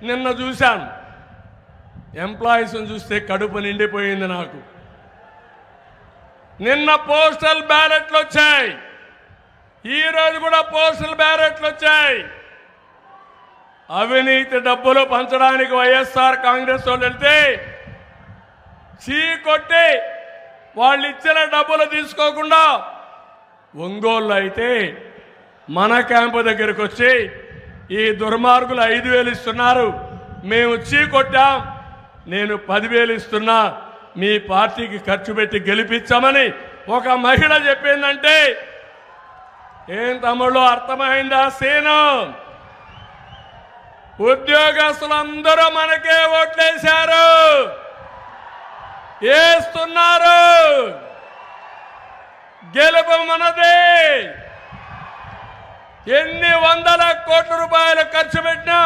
నిన్న చూశాను, ఎంప్లాయీస్ని చూస్తే కడుపు నిండిపోయింది నాకు. నిన్న పోస్టల్ బ్యాలెట్లు వచ్చాయి, ఈరోజు కూడా పోస్టల్ బ్యాలెట్లు వచ్చాయి. అవినీతి డబ్బులు పంచడానికి వైఎస్ఆర్ కాంగ్రెస్ వాళ్ళు వెళ్తే చీకొట్టి వాళ్ళు ఇచ్చిన డబ్బులు తీసుకోకుండా ఒంగోలు అయితే మన క్యాంపు దగ్గరికి వచ్చి ఈ దుర్మార్గులు 5,000 ఇస్తున్నారు, మేము చీకొట్టాం, నేను 10,000 ఇస్తున్నా, మీ పార్టీకి ఖర్చు పెట్టి గెలిపించామని ఒక మహిళ చెప్పిందంటే ఏం తమ్ముళ్ళు అర్థమైందా సీను? ఉద్యోగస్తులందరూ మనకే ఓట్లేశారు, వేస్తున్నారు. గెలుపు మనదే. ఎన్ని వందల కోట్ల రూపాయలు ఖర్చు పెట్టినా